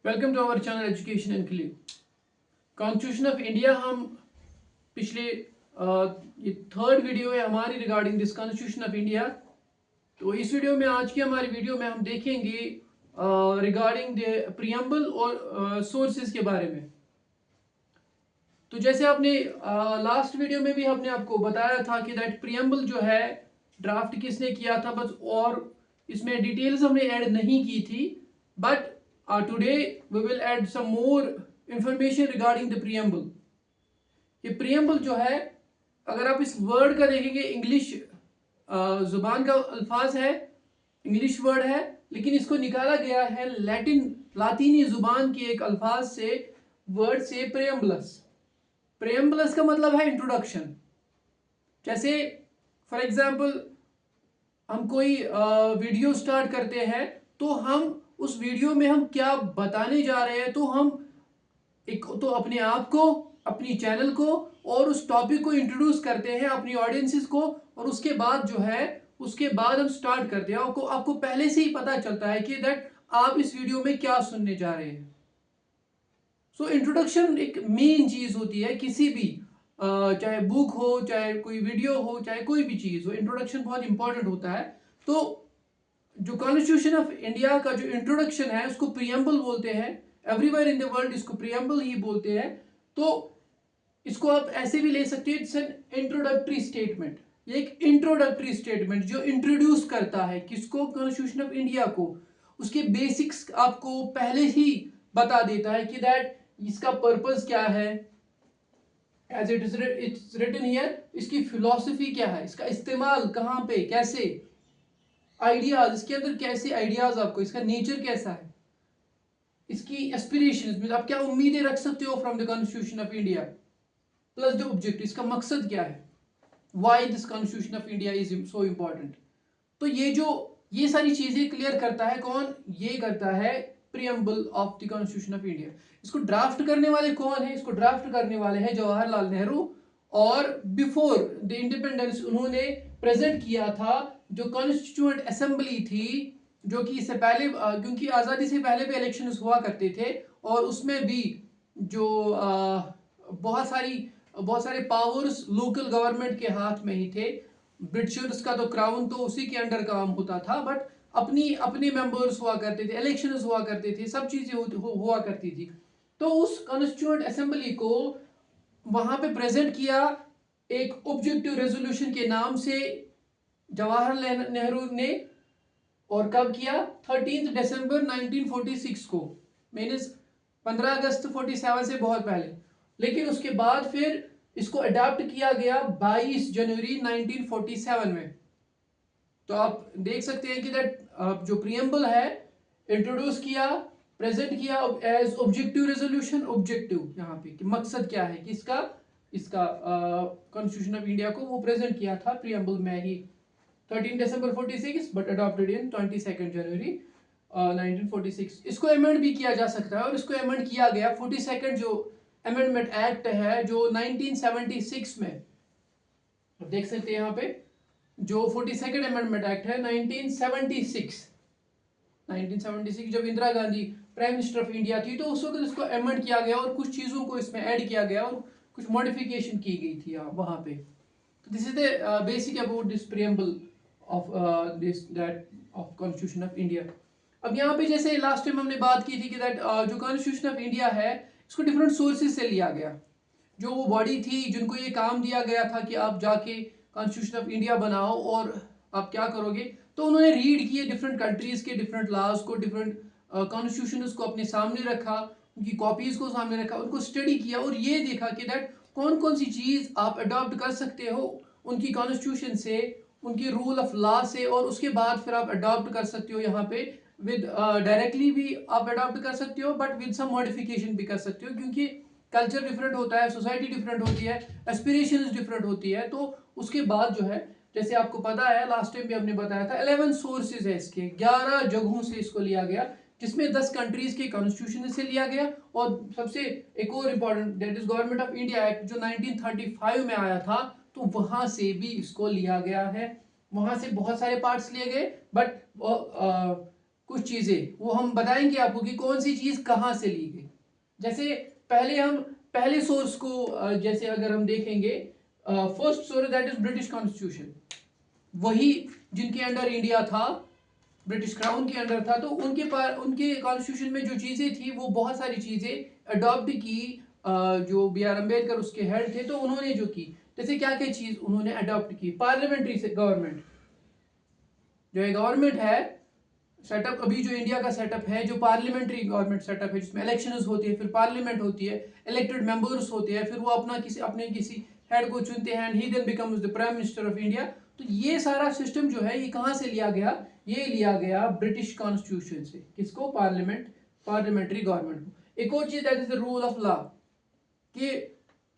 Welcome to our channel education and clear. Constitution of India हम पिछले ये third video है हमारी regarding this constitution of India. तो इस वीडियो में आज की हमारी वीडियो में हम देखेंगे रिगार्डिंग द प्रियम्बल और सोर्सेज के बारे में। तो जैसे आपने लास्ट वीडियो में भी हमने आपको बताया था कि दैट प्रियम्बल जो है ड्राफ्ट किसने किया था बस, और इसमें डिटेल्स हमने ऐड नहीं की थी, but today we will add some more information regarding the preamble। ये preamble जो है, अगर आप इस वर्ड का देखेंगे, इंग्लिश जुबान का अल्फाज है, इंग्लिश वर्ड है, लेकिन इसको निकाला गया है लातीनी जुबान के एक अल्फाज से, वर्ड से preambulus। preambulus का मतलब है इंट्रोडक्शन। जैसे फॉर एग्जाम्पल हम कोई वीडियो स्टार्ट करते हैं तो हम उस वीडियो में हम क्या बताने जा रहे हैं, तो हम एक तो अपने आप को, अपनी चैनल को और उस टॉपिक को इंट्रोड्यूस करते हैं अपनी ऑडियंसेस को, और उसके बाद जो है उसके बाद हम स्टार्ट करते हैं। आपको पहले से ही पता चलता है कि दैट आप इस वीडियो में क्या सुनने जा रहे हैं। सो इंट्रोडक्शन एक मेन चीज होती है किसी भी चाहे बुक हो, चाहे कोई वीडियो हो, चाहे कोई भी चीज हो, इंट्रोडक्शन बहुत इंपॉर्टेंट होता है। तो जो कॉन्स्टिट्यूशन ऑफ इंडिया का जो इंट्रोडक्शन है उसको प्रियम्बल बोलते हैं। एवरीवेयर इन द वर्ल्ड इसको प्रियम्बल ही बोलते हैं। तो इसको आप ऐसे भी ले सकते हैं, इट्स एन इंट्रोडक्टरी स्टेटमेंट। ये एक इंट्रोडक्टरी स्टेटमेंट जो इंट्रोड्यूस करता है किसको, कॉन्स्टिट्यूशन ऑफ इंडिया को, उसके बेसिक्स आपको पहले ही बता देता है कि दैट इसका पर्पस क्या है, एज इट्स रिटन हियर, इसकी फिलॉसफी क्या है, इसका इस्तेमाल कहाँ पे, कैसे, आइडियाज, इसके अंदर कैसे आइडियाज, आपको इसका नेचर कैसा है, इसकी एस्पिरेशंस, आप क्या उम्मीदें रख सकते हो from the constitution of India, plus the objective, इसका मकसद क्या है, why this constitution of India is so important. तो ये सारी चीजें क्लियर करता है कौन, ये करता है preamble of the constitution of India. इसको ड्राफ्ट करने वाले कौन है, इसको ड्राफ्ट करने वाले हैं जवाहरलाल नेहरू, और बिफोर द इंडिपेंडेंस उन्होंने प्रेजेंट किया था जो कॉन्स्टिट्यूएंट असेंबली थी, जो कि इससे पहले क्योंकि आज़ादी से पहले भी इलेक्शन हुआ करते थे, और उसमें भी जो बहुत सारे पावर्स लोकल गवर्नमेंट के हाथ में ही थे। ब्रिटिशर्स का तो क्राउन तो उसी के अंडर काम होता था, बट अपने मेंबर्स हुआ करते थे, इलेक्शंस हुआ करते थे, सब चीजें हुआ करती थी। तो उस कॉन्स्टिट्यूएंट असेंबली को वहां पे प्रेजेंट किया एक ऑब्जेक्टिव रेजोल्यूशन के नाम से जवाहरलाल नेहरू ने, और कब किया, 13 दिसंबर 1946 को, मींस 15 अगस्त 47 से बहुत पहले। लेकिन उसके बाद फिर इसको अडॉप्ट किया गया 22 जनवरी 1947 में। तो आप देख सकते हैं कि दैट जो प्रियम्बल है इंट्रोड्यूस किया, प्रेजेंट किया एज ऑब्जेक्टिव रेजोल्यूशन, ऑब्जेक्टिव यहाँ पे कि मकसद क्या है कि इसका कॉन्स्टिट्यूशन ऑफ इंडिया को वो प्रेजेंट किया था प्रियम्बल में ही 13 दिसंबर 46, बट अडॉप्टेड इन 22 जनवरी 1946। इसको अमेंड भी किया जा सकता है, और इसको अमेंड किया गया 42 जो अमेंडमेंट एक्ट है जो 1976 में, आप देख सकते हैं यहाँ पे जो 42 अमेंडमेंट एक्ट है 1976 जब Indira Gandhi prime minister of India थी, तो उस वक्त इसको अमेंड किया गया और कुछ चीज़ों को इसमें ऐड किया गया और कुछ मॉडिफिकेशन की गई थी वहाँ पे। तो this is the basic about this preamble of of constitution of India. अब यहाँ पे जैसे लास्ट टाइम हमने बात की थी कि दैट जो कॉन्स्टिट्यूशन ऑफ इंडिया है इसको डिफरेंट सोर्सेज से लिया गया। जो वो बॉडी थी जिनको ये काम दिया गया था कि आप जाके कॉन्स्टिट्यूशन ऑफ इंडिया बनाओ, और आप क्या करोगे, तो उन्होंने रीड किए डिफरेंट कंट्रीज के डिफरेंट लॉज को, डिफरेंट कॉन्स्टिट्यूशन को अपने सामने रखा, उनकी कॉपीज को सामने रखा, उनको स्टडी किया और ये देखा कि दैट कौन कौन सी चीज़ आप अडॉप्ट कर सकते हो उनकी कॉन्स्टिट्यूशन से, उनके रूल ऑफ लॉ से, और उसके बाद फिर आप अडॉप्ट कर सकते हो यहाँ पे विद डायरेक्टली भी आप अडॉप्ट कर सकते हो, बट विद सम मॉडिफिकेशन भी कर सकते हो, क्योंकि कल्चर डिफरेंट होता है, सोसाइटी डिफरेंट होती है, एस्पिरेशंस डिफरेंट होती है। तो उसके बाद जो है, जैसे आपको पता है लास्ट टाइम भी हमने बताया था, 11 सोर्सेज है इसके, 11 जगहों से इसको लिया गया, जिसमें 10 कंट्रीज के कॉन्स्टिट्यूशन से लिया गया, और सबसे एक और important that is government of India act जो 1935 में आया था, तो वहां से भी इसको लिया गया है। वहां से बहुत सारे पार्ट्स लिए गए, बट कुछ चीजें वो हम बताएंगे आपको कि कौन सी चीज कहाँ से ली गई। जैसे पहले सोर्स को जैसे अगर हम देखेंगे, first source that is British constitution, वही जिनके अंडर इंडिया था, ब्रिटिश क्राउन के अंडर था, तो उनके कॉन्स्टिट्यूशन में जो चीजें थी वो बहुत सारी चीजें अडॉप्ट की। जो बी आर अम्बेडकर उसके हेड थे, तो उन्होंने जो की, जैसे क्या क्या चीज उन्होंने अडॉप्ट की, पार्लियामेंट्री से गवर्नमेंट, जो ये गवर्नमेंट है सेटअप, अभी जो इंडिया का सेटअप है जो पार्लियामेंट्री गवर्नमेंट सेटअप है, जिसमें इलेक्शंस होती है, फिर पार्लियामेंट होती है, इलेक्टेड मेंबर्स होते हैं, फिर वो अपने किसी हेड को चुनते हैं, and he then becomes the prime minister of India. तो ये सारा सिस्टम जो है ये कहाँ से लिया गया, ये लिया गया ब्रिटिश कॉन्स्टिट्यूशन से। किसको? पार्लियामेंट्री गवर्नमेंट को। एक और चीज that is the rule of law, कि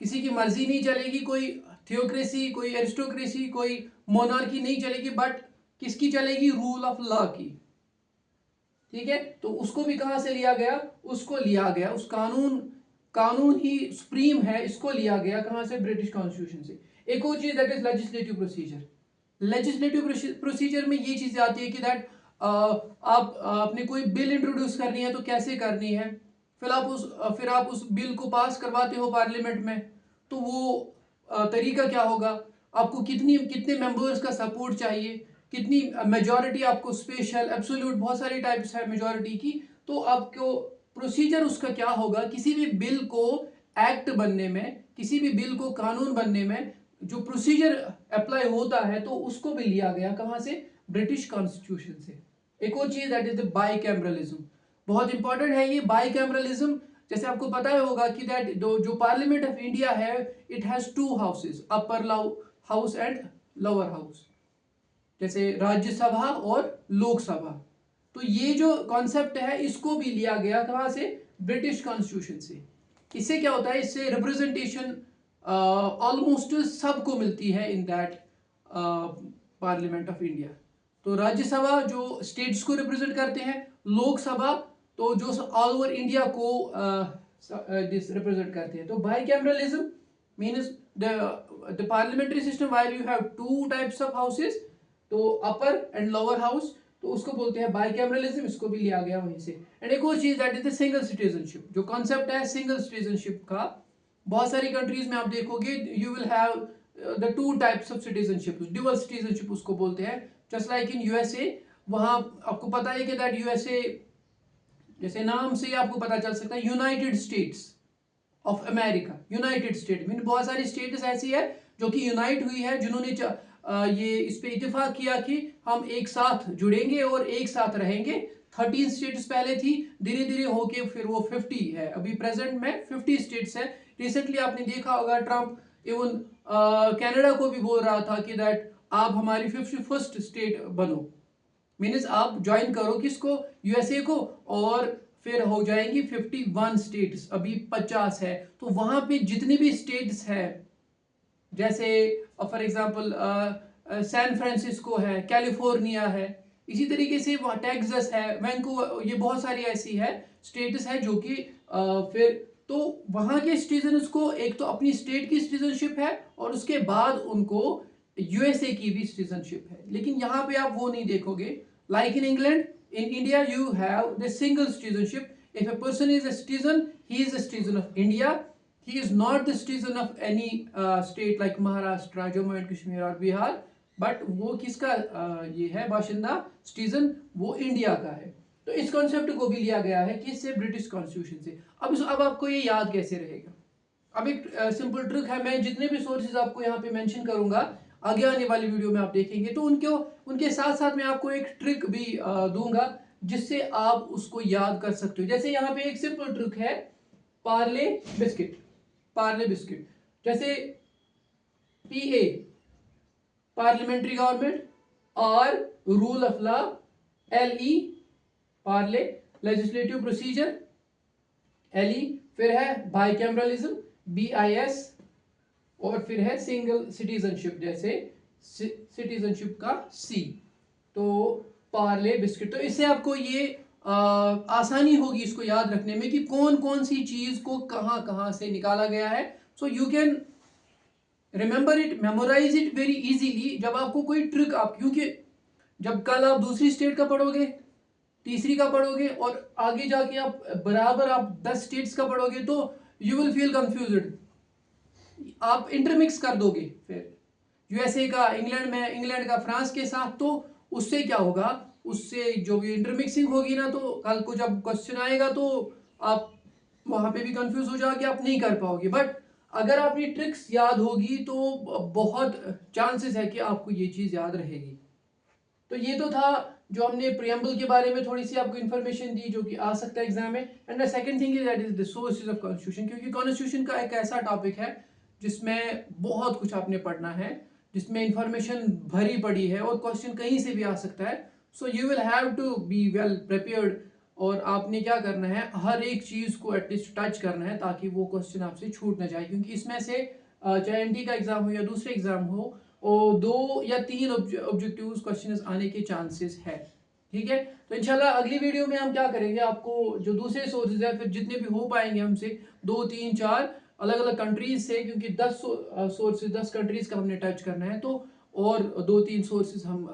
किसी की मर्जी नहीं चलेगी, कोई थियोक्रेसी, कोई एरिस्टोक्रेसी, कोई मोनार्की नहीं चलेगी, बट किसकी चलेगी? रूल ऑफ लॉ की। ठीक है, तो उसको भी कहां से लिया गया? उसको लिया गया, उस कानून ही सुप्रीम है, इसको लिया गया कहां से? ब्रिटिश कॉन्स्टिट्यूशन से। एक और चीज that is legislative procedure. Legislative procedure में ये चीजें आती है कि दैट आपने कोई बिल इंट्रोड्यूस करनी है तो कैसे करनी है, फिर आप उस बिल को पास करवाते हो पार्लियामेंट में, तो वो तरीका क्या होगा, आपको कितने मेंबर्स का सपोर्ट चाहिए, कितनी मेजॉरिटी आपको, स्पेशल, एब्सोल्यूट, बहुत सारी टाइप्स है मेजॉरिटी की। तो आपको प्रोसीजर उसका क्या होगा, किसी भी बिल को एक्ट बनने में, किसी भी बिल को कानून बनने में जो प्रोसीजर अप्लाई होता है, तो उसको भी लिया गया कहां से? ब्रिटिश कॉन्स्टिट्यूशन से। एक और चीज दैट इज द बाइकैमरलिज्म, बहुत इंपॉर्टेंट है ये बाइकैमरलिज्म। जैसे आपको पता होगा कि दैट जो पार्लियामेंट ऑफ इंडिया है, it has to houses, upper house and lower house, जैसे राज्यसभा और लोकसभा। तो ये जो कॉन्सेप्ट है इसको भी लिया गया कहां से? ब्रिटिश कॉन्स्टिट्यूशन से। इससे क्या होता है? इससे रिप्रेजेंटेशन ऑलमोस्ट सबको मिलती है in that parliament of India. तो राज्यसभा जो स्टेट्स को रिप्रेजेंट करते हैं, लोकसभा तो जो ऑल ओवर इंडिया को रिप्रेजेंट करते हैं। तो bicameralism means the parliamentary system wire you have two types of houses, तो अपर एंड लोअर हाउस, तो उसको बोलते हैं बाइकैमरलिज्म, इसको भी लिया गया वहीं से। एंड एक और चीज that is the single citizenship, जो कॉन्सेप्ट है सिंगल सिटीजनशिप का। बहुत सारी कंट्रीज में आप देखोगे you will have the two types of citizenship, dual citizenship उसको बोलते हैं। जस्ट लाइक इन यूएसए, वहां आपको पता है कि दैट यूएसए, जैसे नाम से आपको पता चल सकता है, United states of America, United state mean बहुत सारी स्टेट्स ऐसी है जो कि यूनाइट हुई है, जिन्होंने ये इस पे इत्तेफाक किया कि हम एक साथ जुड़ेंगे और एक साथ रहेंगे। 13 स्टेट्स पहले थी, धीरे धीरे होके फिर वो 50 है, अभी प्रेजेंट में 50 स्टेट्स है। रिसेंटली आपने देखा होगा ट्रंप इवन कनाडा को भी बोल रहा था कि दैट आप हमारी 51st स्टेट बनो, मीन्स आप ज्वाइन करो किसको? यूएसए को, और फिर हो जाएंगी 51 स्टेट्स, अभी 50 है। तो वहां पे जितनी भी स्टेट्स है, जैसे फॉर एग्जांपल सैन फ्रांसिस्को है, कैलिफोर्निया है, इसी तरीके से वहाँ टेक्सास है, वैंकूवर, ये बहुत सारी ऐसी है स्टेट्स है जो कि फिर तो वहाँ के सिटीजन्स को एक तो अपनी स्टेट की सिटीजनशिप है, और उसके बाद उनको यूएसए की भी सिटीजनशिप है। लेकिन यहाँ पे आप वो नहीं देखोगे, like in England, in India you have the single citizenship. If a person is a citizen, he is a citizen of India, he is not the citizen of any state like Maharashtra, Jammu and Kashmir और Bihar, but वो किसका ये है बाशिंदा, citizen, वो India का है। तो इस कॉन्सेप्ट को भी लिया गया है किससे? ब्रिटिश कॉन्स्टिट्यूशन से। अब आपको ये याद कैसे रहेगा? अब एक सिंपल ट्रिक है, मैं जितने भी सोर्सेज आपको यहाँ पे मेंशन करूंगा आगे आने वाली वीडियो में आप देखेंगे, तो उनके साथ साथ मैं आपको एक ट्रिक भी दूंगा जिससे आप उसको याद कर सकते हो। जैसे यहाँ पे एक सिंपल ट्रिक है, पार्ले बिस्किट, पार्ले बिस्किट, जैसे PA parliamentary government, R rule of law, LE Parle legislative procedure, LE फिर है बाइकैमरलिज्म, बीआईएस, और फिर है सिंगल सिटीजनशिप, जैसे सिटीजनशिप का सी। तो पार्ले बिस्किट, तो इससे आपको ये आसानी होगी इसको याद रखने में कि कौन कौन सी चीज को कहां कहां से निकाला गया है। So you can remember it, memorise it very easily. जब आपको कोई ट्रिक, आप क्योंकि जब कल आप दूसरी स्टेट का पढ़ोगे, तीसरी का पढ़ोगे और आगे जाके आप बराबर आप 10 स्टेट्स का पढ़ोगे तो यू विल फील कंफ्यूज्ड, आप इंटरमिक्स कर दोगे फिर यूएसए का इंग्लैंड में, इंग्लैंड का फ्रांस के साथ, तो उससे क्या होगा, उससे जो भी इंटरमिक्सिंग होगी ना, तो कल को जब क्वेश्चन आएगा तो आप वहां पे भी कंफ्यूज हो जाओगे, आप नहीं कर पाओगे। बट अगर आपकी ट्रिक्स याद होगी तो बहुत चांसेस है कि आपको ये चीज याद रहेगी। तो ये तो था जो हमने प्रियम्बल के बारे में थोड़ी सी आपको इन्फॉर्मेशन दी जो कि आ सकता है एग्जाम में। And the second thing is that is the sources of constitution, क्योंकि कॉन्स्टिट्यूशन का एक ऐसा टॉपिक है जिसमें बहुत कुछ आपने पढ़ना है, जिसमें इंफॉर्मेशन भरी पड़ी है और क्वेश्चन कहीं से भी आ सकता है। So you will have to be well prepared, और आपने क्या करना है, हर एक चीज को एटलीस्ट टच करना है ताकि वो क्वेश्चन आपसे छूट ना जाए, क्योंकि इसमें से चाहे एनटी का एग्जाम हो या दूसरे एग्जाम हो, और 2 या 3 ऑब्जेक्टिव क्वेश्चन आने के चांसेस है। ठीक है, तो इंशाल्लाह अगली वीडियो में हम क्या करेंगे, आपको जो दूसरे सोर्सेज है, फिर जितने भी हो पाएंगे हमसे 2 3 4 अलग अलग कंट्रीज से, क्योंकि 10 सोर्सेज 10 कंट्रीज का हमने टच करना है, तो और 2 3 सोर्सेज हम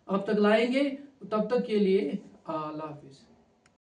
अब तक लाएंगे। तब तक के लिए अल्लाह हाफिज।